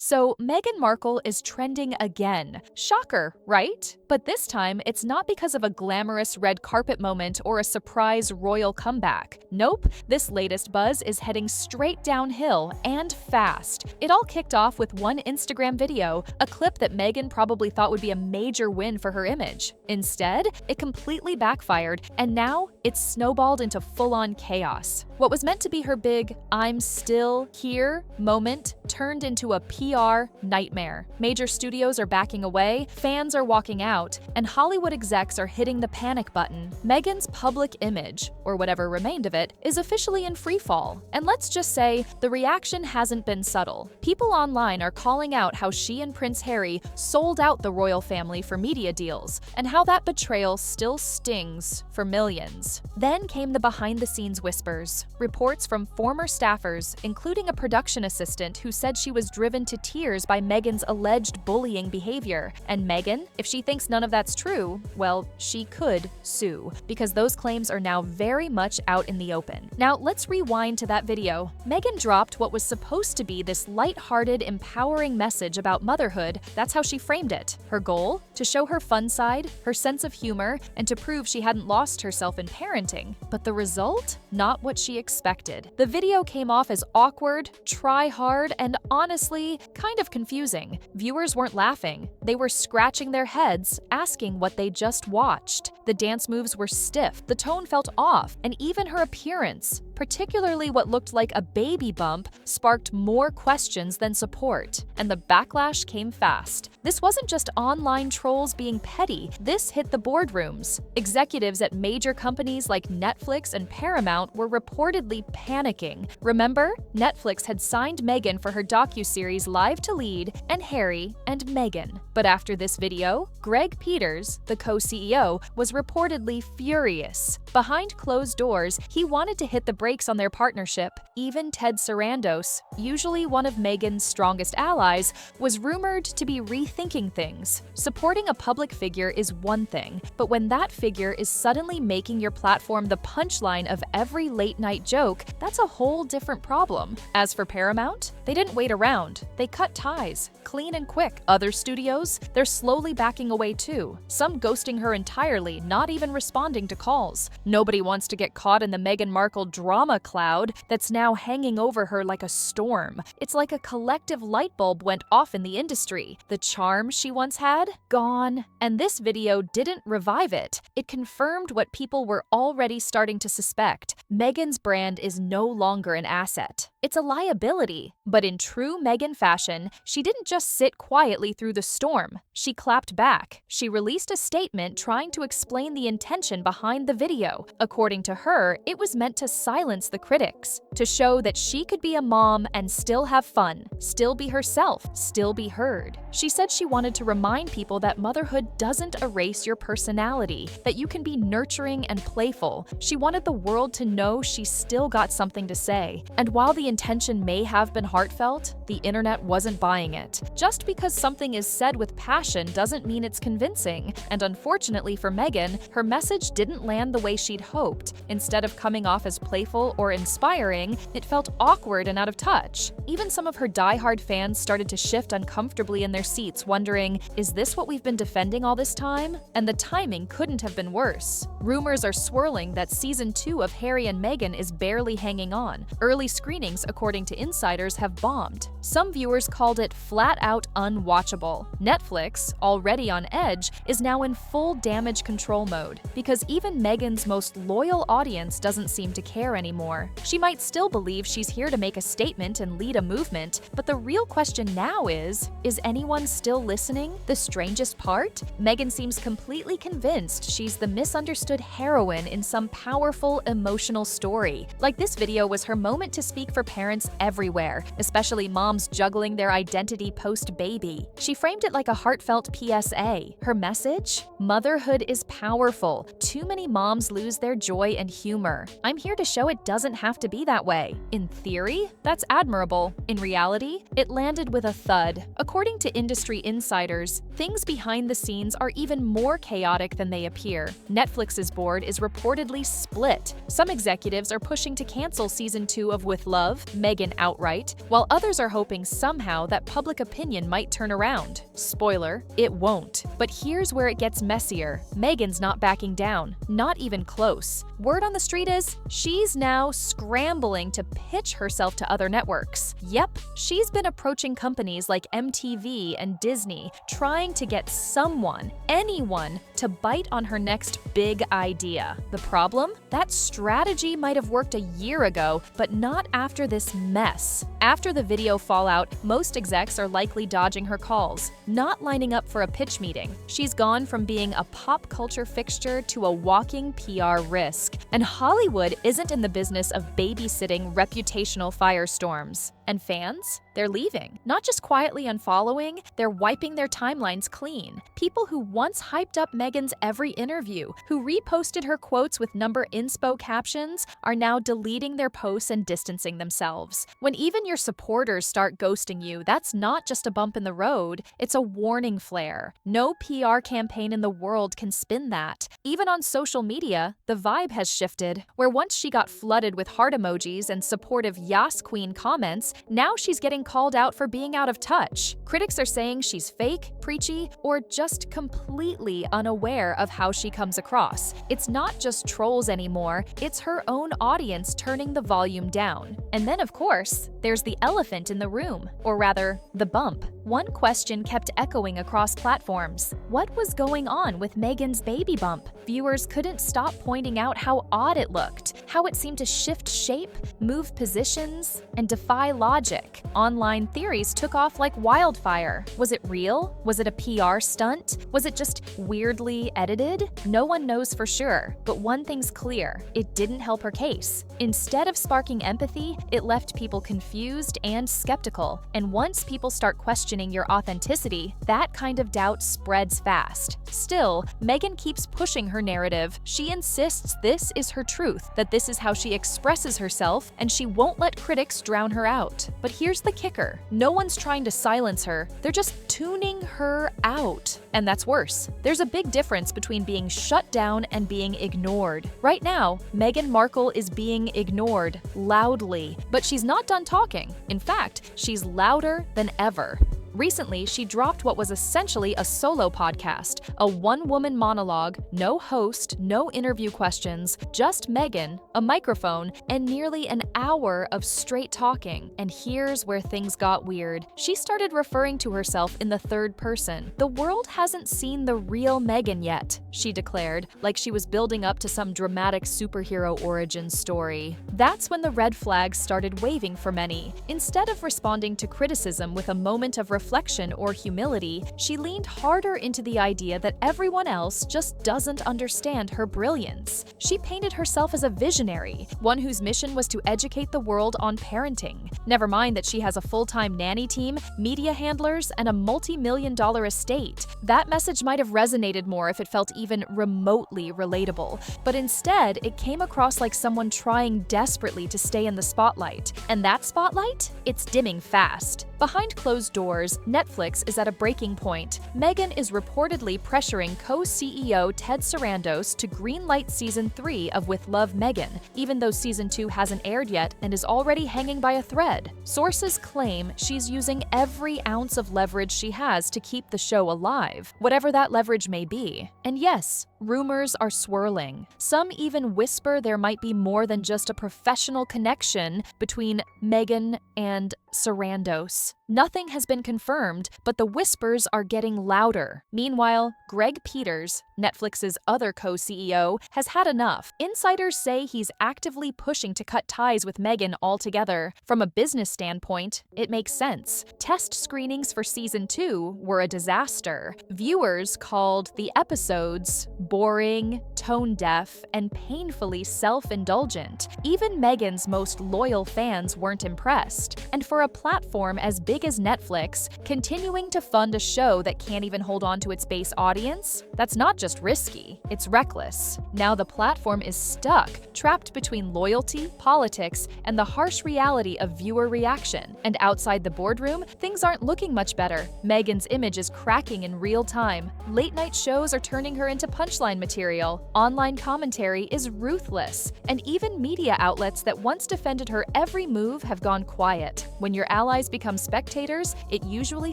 So, Meghan Markle is trending again. Shocker, right? But this time, it's not because of a glamorous red carpet moment or a surprise royal comeback. Nope, this latest buzz is heading straight downhill and fast. It all kicked off with one Instagram video, a clip that Meghan probably thought would be a major win for her image. Instead, it completely backfired, and now it's snowballed into full-on chaos. What was meant to be her big "I'm still here" moment turned into a PR nightmare. Major studios are backing away, fans are walking out, and Hollywood execs are hitting the panic button. Meghan's public image, or whatever remained of it, is officially in freefall. And let's just say, the reaction hasn't been subtle. People online are calling out how she and Prince Harry sold out the royal family for media deals, and how that betrayal still stings for millions. Then came the behind-the-scenes whispers. Reports from former staffers, including a production assistant who said she was driven to tears by Meghan's alleged bullying behavior. And Meghan, if she thinks none of that's true, well, she could sue, because those claims are now very much out in the open. Now, let's rewind to that video. Meghan dropped what was supposed to be this light-hearted, empowering message about motherhood. That's how she framed it. Her goal? To show her fun side, her sense of humor, and to prove she hadn't lost herself in parenting. But the result? Not what she expected. The video came off as awkward, try-hard, and honestly, kind of confusing. Viewers weren't laughing. They were scratching their heads, asking what they just watched. The dance moves were stiff, the tone felt off, and even her appearance, particularly what looked like a baby bump, sparked more questions than support. And the backlash came fast. This wasn't just online trolls being petty, this hit the boardrooms. Executives at major companies like Netflix and Paramount were reportedly panicking. Remember? Netflix had signed Meghan for her docuseries Live to Lead, and Harry and Meghan. But after this video, Greg Peters, the co-CEO, was reportedly furious. Behind closed doors, he wanted to hit the brakes on their partnership. Even Ted Sarandos, usually one of Meghan's strongest allies, was rumored to be rethinking things. Supporting a public figure is one thing, but when that figure is suddenly making your platform the punchline of every late-night joke, that's a whole different problem. As for Paramount, they didn't wait around. They cut ties, clean and quick. Other studios, they're slowly backing away too, some ghosting her entirely, not even responding to calls. Nobody wants to get caught in the Meghan Markle drama cloud that's now hanging over her like a storm. It's like a collective light bulb went off in the industry. The charm she once had? Gone. And this video didn't revive it. It confirmed what people were already starting to suspect. Meghan's brand is no longer an asset. It's a liability. But in true Meghan fashion, she didn't just sit quietly through the storm. She clapped back. She released a statement trying to explain the intention behind the video. According to her, it was meant to silence the critics, to show that she could be a mom and still have fun, still be herself, still be heard. She said she wanted to remind people that motherhood doesn't erase your personality, that you can be nurturing and playful. She wanted the world to know she still got something to say. And while the intention may have been heartfelt, the internet wasn't buying it. Just because something is said with passion doesn't mean it's convincing. And unfortunately for Meghan, her message didn't land the way she'd hoped. Instead of coming off as playful or inspiring, it felt awkward and out of touch. Even some of her die-hard fans started to shift uncomfortably in their seats, wondering, is this what we've been defending all this time? And the timing couldn't have been worse. Rumors are swirling that season 2 of Harry and Meghan is barely hanging on. Early screenings, according to insiders, have bombed. Some viewers called it flat-out unwatchable. Netflix, already on edge, is now in full damage control mode, because even Meghan's most loyal audience doesn't seem to care anymore. She might still believe she's here to make a statement and lead a movement, but the real question now is anyone still listening? The strangest part? Meghan seems completely convinced she's the misunderstood heroine in some powerful, emotional story. Like this video was her moment to speak for parents everywhere, especially moms juggling their identity post-baby. She framed it like a heartfelt PSA. Her message? Motherhood is powerful. Too many moms lose their joy and humor. I'm here to show it doesn't have to be that way. In theory, that's admirable. In reality, it landed with a thud. According to industry insiders, things behind the scenes are even more chaotic than they appear. Netflix's board is reportedly split. Some executives are pushing to cancel season 2 of With Love, love Meghan outright, while others are hoping somehow that public opinion might turn around. Spoiler, it won't. But here's where it gets messier. Meghan's not backing down, not even close. Word on the street is she's now scrambling to pitch herself to other networks. Yep, she's been approaching companies like MTV and Disney, trying to get someone, anyone, to bite on her next big idea. The problem? That strategy might have worked a year ago, but not after this mess. After the video fallout, most execs are likely dodging her calls, not lining up for a pitch meeting. She's gone from being a pop culture fixture to a walking PR risk. And Hollywood isn't in the business of babysitting reputational firestorms. And fans? They're leaving. Not just quietly unfollowing, they're wiping their timelines clean. People who once hyped up Meghan's every interview, who reposted her quotes with number inspo captions, are now deleting their posts and distancing themselves. When even your supporters start ghosting you, that's not just a bump in the road, it's a warning flare. No PR campaign in the world can spin that. Even on social media, the vibe has shifted. Where once she got flooded with heart emojis and supportive Yas Queen comments, now she's getting called out for being out of touch. Critics are saying she's fake, preachy, or just completely unaware of how she comes across. It's not just trolls anymore, it's her own audience turning the volume down. And then, of course, there's the elephant in the room, or rather, the bump. One question kept echoing across platforms. What was going on with Meghan's baby bump? Viewers couldn't stop pointing out how odd it looked, how it seemed to shift shape, move positions, and defy logic. Online theories took off like wildfire. Was it real? Was it a PR stunt? Was it just weirdly edited? No one knows for sure, but one thing's clear: it didn't help her case. Instead of sparking empathy, it left people confused and skeptical. And once people start questioning your authenticity, that kind of doubt spreads fast. Still, Meghan keeps pushing her narrative. She insists this is her truth, that this is how she expresses herself, and she won't let critics drown her out. But here's the kicker: no one's trying to silence her, they're just tuning her out. And that's worse. There's a big difference between being shut down and being ignored. Right now, Meghan Markle is being ignored loudly, but she's not done talking. In fact, she's louder than ever. Recently, she dropped what was essentially a solo podcast, a one-woman monologue, no host, no interview questions, just Meghan, a microphone, and nearly an hour of straight talking. And here's where things got weird. She started referring to herself in the third person. "The world hasn't seen the real Meghan yet," she declared, like she was building up to some dramatic superhero origin story. That's when the red flags started waving for many. Instead of responding to criticism with a moment of reflection or humility, she leaned harder into the idea that everyone else just doesn't understand her brilliance. She painted herself as a visionary, one whose mission was to educate the world on parenting. Never mind that she has a full-time nanny team, media handlers, and a multi-million-dollar estate. That message might have resonated more if it felt even remotely relatable, but instead it came across like someone trying desperately to stay in the spotlight. And that spotlight? It's dimming fast. Behind closed doors, Netflix is at a breaking point. Meghan is reportedly pressuring co-CEO Ted Sarandos to greenlight Season 3 of With Love, Meghan, even though Season 2 hasn't aired yet and is already hanging by a thread. Sources claim she's using every ounce of leverage she has to keep the show alive, whatever that leverage may be. And yes, rumors are swirling. Some even whisper there might be more than just a professional connection between Meghan and Sarandos. Nothing has been confirmed, but the whispers are getting louder. Meanwhile, Greg Peters, Netflix's other co-CEO, has had enough. Insiders say he's actively pushing to cut ties with Meghan altogether. From a business standpoint, it makes sense. Test screenings for Season 2 were a disaster. Viewers called the episodes boring, tone-deaf, and painfully self-indulgent. Even Meghan's most loyal fans weren't impressed. And for a platform as big as Netflix, continuing to fund a show that can't even hold on to its base audience? That's not just risky, it's reckless. Now the platform is stuck, trapped between loyalty, politics, and the harsh reality of viewer reaction. And outside the boardroom, things aren't looking much better. Meghan's image is cracking in real time. Late-night shows are turning her into punch punchline material, online commentary is ruthless, and even media outlets that once defended her every move have gone quiet. When your allies become spectators, it usually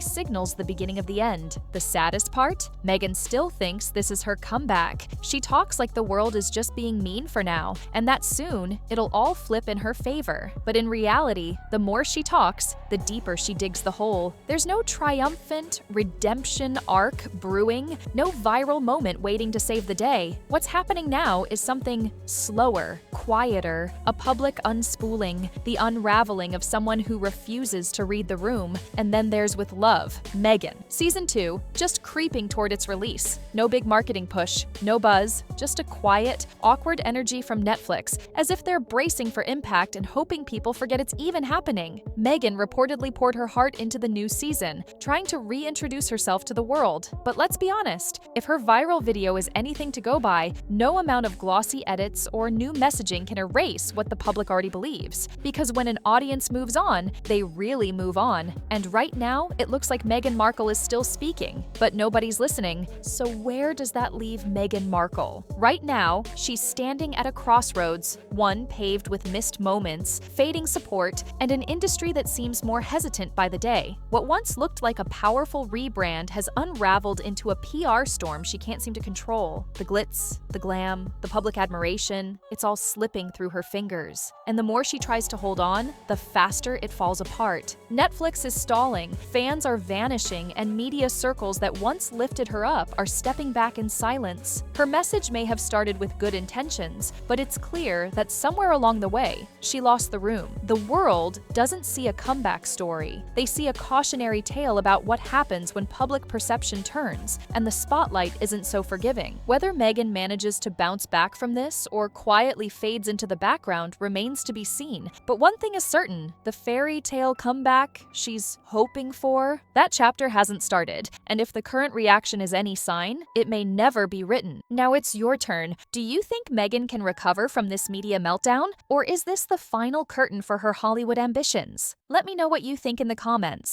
signals the beginning of the end. The saddest part? Meghan still thinks this is her comeback. She talks like the world is just being mean for now, and that soon, it'll all flip in her favor. But in reality, the more she talks, the deeper she digs the hole. There's no triumphant redemption arc brewing, no viral moment waiting to save the day. What's happening now is something slower, quieter, a public unspooling, the unraveling of someone who refuses to read the room. And then there's With Love, Meghan. Season 2, just creeping toward its release. No big marketing push, no buzz, just a quiet, awkward energy from Netflix, as if they're bracing for impact and hoping people forget it's even happening. Meghan reportedly poured her heart into the new season, trying to reintroduce herself to the world. But let's be honest, if her viral video is anything to go by, no amount of glossy edits or new messaging can erase what the public already believes. Because when an audience moves on, they really move on. And right now, it looks like Meghan Markle is still speaking, but nobody's listening. So where does that leave Meghan Markle? Right now, she's standing at a crossroads, one paved with missed moments, fading support, and an industry that seems more hesitant by the day. What once looked like a powerful rebrand has unraveled into a PR storm she can't seem to control. The glitz, the glam, the public admiration, it's all slipping through her fingers. And the more she tries to hold on, the faster it falls apart. Netflix is stalling, fans are vanishing, and media circles that once lifted her up are stepping back in silence. Her message may have started with good intentions, but it's clear that somewhere along the way, she lost the room. The world doesn't see a comeback story. They see a cautionary tale about what happens when public perception turns, and the spotlight isn't so forgiving. Whether Meghan manages to bounce back from this or quietly fades into the background remains to be seen. But one thing is certain, the fairy tale comeback she's hoping for, that chapter hasn't started, and if the current reaction is any sign, it may never be written. Now it's your turn. Do you think Meghan can recover from this media meltdown? Or is this the final curtain for her Hollywood ambitions? Let me know what you think in the comments.